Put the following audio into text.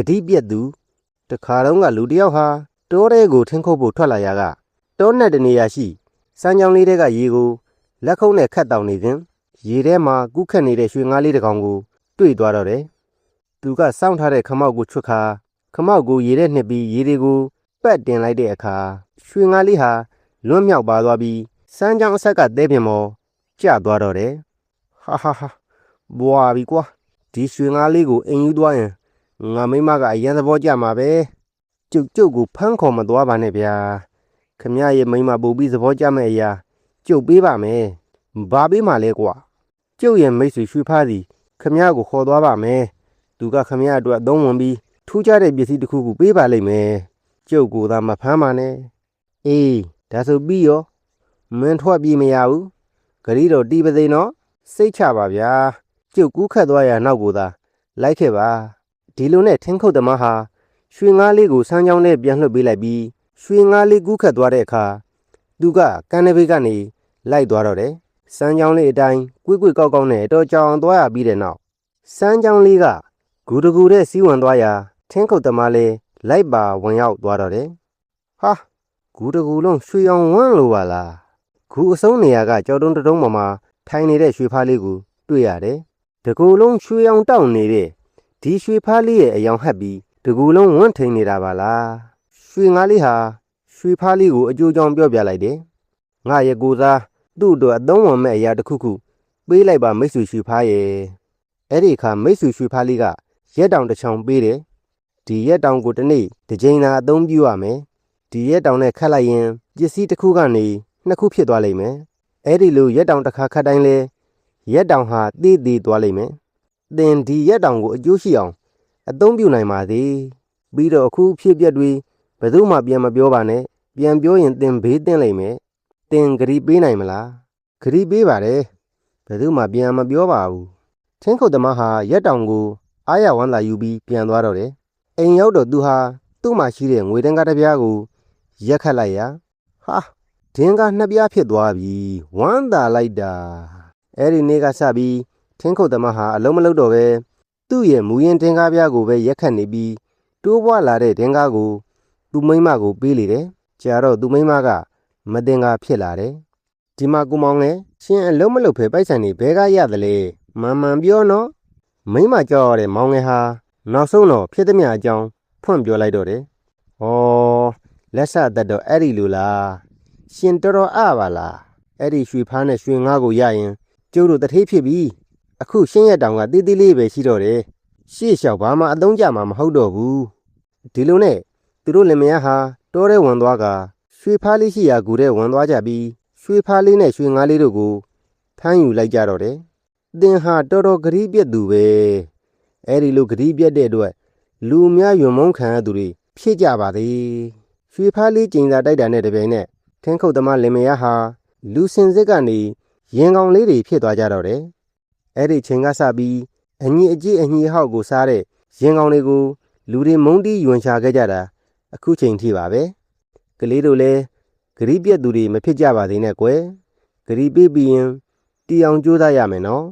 တိပြက်သူတခါတော့ကလူတယောက်ဟာတောထဲကိုထင်းခုတ်ဖို့ထွက်လာရာကတောနဲ့တနေရာရှိစမ်းကြောင်းလေးတွေကရေကိုလက်ခုပ်နဲ့ခတ်တောင်နေစဉ်ရေထဲမှာကူးခတ်နေတဲ့ရွှေငါးလေးတစ်ကောင်ကိုတွေ့သွားတော့တယ်။သူကစောင့်ထားတဲ့ခမောက်ကိုချွတ်ခါခမောက်ကိုရေထဲနှစ်ပြီးရေတွေကိုပတ်တင်လိုက်တဲ့အခါရွှေငါးလေးဟာလွတ်မြောက်ပါသွားပြီးစမ်းကြောင်းအဆက်ကသဲပင်ပေါ်ကျသွားတော့တယ်။ဟာဘွာပြီကွာဒီရွှေငါးလေးကိုအိမ်ယူသွားရင်ငါမိမကအရန်သဘောကျမှာပဲကျုပ်ကိုဖမ်းခေါ်မသွားပါနဲ့ဗျာခမရဲ့မိမပူပြီးသဘောကျမဲ့အရာကျုပ်ပေးပါမယ်ဘာပေးမှလဲကွာကျုပ်ရဲ့မိတ်ဆွေရွှေဖားစီခမကိုခေါ်သွားပါမယ်သူကခမအတွက်အသုံးဝင်ပြီးထူးခြားတဲ့ပစ္စည်းတစ်ခုခုပေးပါလိမ့်မယ်ကျုပ်ကိုသာမဖမ်းပါနဲ့အေးဒါဆိုပြီးရောမင်းထွက်ပြေးမရဘူးဂရီတော်တီးပါစေနော်စိတ်ချပါဗျာကျုပ်ကူးခတ်သွားရနောက်ကိုသာလိုက်ခဲ့ပါဒီလိုနဲ့ထင်းခုတ်သမားဟာရွှေငါးလေးကိုစမ်းကြောင်းနဲ့ပြန်လွှတ်ပေးလိုက်ပြီးရွှေငါးလေးကူးခတ်သွားတဲ့အခါသူကကန်းတစ်ပိတ်ကနေလိုက်သွားတော့တယ်စမ်းကြောင်းလေးအတိုင်းကွေ့ကောက်နဲ့တော့ကြောင်သွားရပြီးတဲ့နောက်စမ်းကြောင်းလေးကဂူတကူတဲ့စီးဝင်သွားရာထင်းခုတ်သမားလေးလိုက်ပါဝင်ရောက်သွားတော့တယ်ဟာဂူတကူလုံးရွှေအောင်ဝန်းလို့ပါလားဂူအစုံးနေရာကကြောက်တုံးတုံးပေါ်မှာထိုင်နေတဲ့ရွှေဖားလေးကိုတွေ့ရတယ်တကူလုံးရွှေအောင်တောက်နေတဲ့ဒီရွှေဖားလေးရဲ့အယောင်ဟပ်ပြီးတကူလုံးဝန်းထိန်နေတာပါလားရွှေငါးလေးဟာရွှေဖားလေးကိုအကျိုးကြောင့်ပြောပြလိုက်တယ်ငါရဲ့ကိုစားသူ့အတွက်အသုံးဝင်မဲ့အရာတစ်ခုခုပေးလိုက်ပါမိတ်ဆွေရွှေဖားရဲ့အဲ့ဒီအခါမိတ်ဆွေရွှေဖားလေးကရက်တောင်တစ်ချောင်းပေးတယ်ဒီရက်တောင်ကိုတစ်နေ့တစ်ကြိမ်သာအသုံးပြုရမယ်ဒီရက်တောင်နဲ့ခတ်လိုက်ရင်ပစ္စည်းတစ်ခုကနေနှစ်ခုဖြစ်သွားလိမ့်မယ်အဲ့ဒီလိုရက်တောင်တစ်ခါခတ်တိုင်းလဲရက်တောင်ဟာသေးသေးသွားလိမ့်မယ်သင်ဒီရက်တောင်ကိုအကျိုးရှိအောင်အသုံးပြုနိုင်ပါသေးပြီးတော့အခုဖြစ်ပျက်တွေဘယ်သူမှပြန်မပြောပါနဲ့ပြန်ပြောရင်သင်ဘေးသင့်လိမ့်မယ်သင်ဂရီပေးနိုင်မလားဂရီပေးပါတယ်ဘယ်သူမှပြန်မပြောပါဘူးထင်းခုတ်သမားဟာရက်တောင်ကိုအားရဝမ်းသာယူပြီးပြန်သွားတော့တယ်အိမ်ရောက်တော့သူဟာသူ့မှာရှိတဲ့ငွေတန်းကားတစ်ပြားကိုရက်ခတ်လိုက်ရာဟာဒင်းကားနှစ်ပြားဖြစ်သွားပြီဝမ်းသာလိုက်တာအဲ့ဒီနေ့ကစပြီးထင်းခုတ်သမားဟာအလုံးမလုံးတော့ပဲသူ့ရဲ့မူရင်ဒင်းကားပြားကိုပဲရက်ခတ်နေပြီးတိုးပွားလာတဲ့ဒင်းကားကိုသူ့မိမကိုပေးလေတယ်ကြာတော့သူ့မိမကမတင်ကားဖြစ်လာတယ်ဒီမှာကိုမောင်ငယ်ရှင်အလုံးမလုံးဖယ်ပိုက်ဆံနေဘဲကားရတယ်လေမှန်ပြောနော်မိမကြောက်ရတဲ့မောင်ငယ်ဟာနောက်ဆုံးတော့ဖြစ်သမျှအကြောင်းဖွင့်ပြောလိုက်တော့တယ်လက်စတတ်တော့အဲ့ဒီလိုလားရှင်တော်အပါလားအဲ့ဒီရွှေဖားနဲ့ရွှေငါးကိုရရင်ကျုပ်တို့တထေးဖြစ်ပြီအခုရှင်းရက်တောင်ကတေးသေးလေးပဲရှိတော့တယ်ရှေ့လျှောက်ဘာမှအသုံးကျမှာမဟုတ်တော့ဘူးဒီလိုနဲ့သူတို့လင်မယားဟာတောထဲဝင်သွားကရွှေဖားလေးရှိရာကူထဲဝင်သွားကြပြီးရွှေဖားလေးနဲ့ရွှေငါးလေးတို့ကိုဖမ်းယူလိုက်ကြတော့တယ်သင်ဟာတော်ဂရီးပြက်သူပဲအဲ့ဒီလိုဂရီးပြက်တဲ့အတွက်လူများယွံမုန်းခံရသူတွေဖြစ်ကြပါသေးရွှေဖားလေးကျိန်စာတိုက်တာနဲ့တပြိုင်နက်ထင်းခုတ်သမားလင်မယားဟာလူစင်စစ်ကနေရင်ကောင်လေးတွေဖြစ်သွားကြတော့တယ်အဲ့ဒီချိန်ကစပြီးအညီအကြေးအညီဟောက်ကိုစားတဲ့ရင်ကောင်တွေကိုလူတွေမုန်းတီးယွံရှာခဲ့ကြတာအခုချိန်ထိပါပဲကလေးတို့လည်းဂရီးပြက်သူတွေမဖြစ်ကြပါသေးနဲ့ကွယ်ဂရီးပေးပြီးရင်တီအောင်ကြိုးစားရမယ်နော်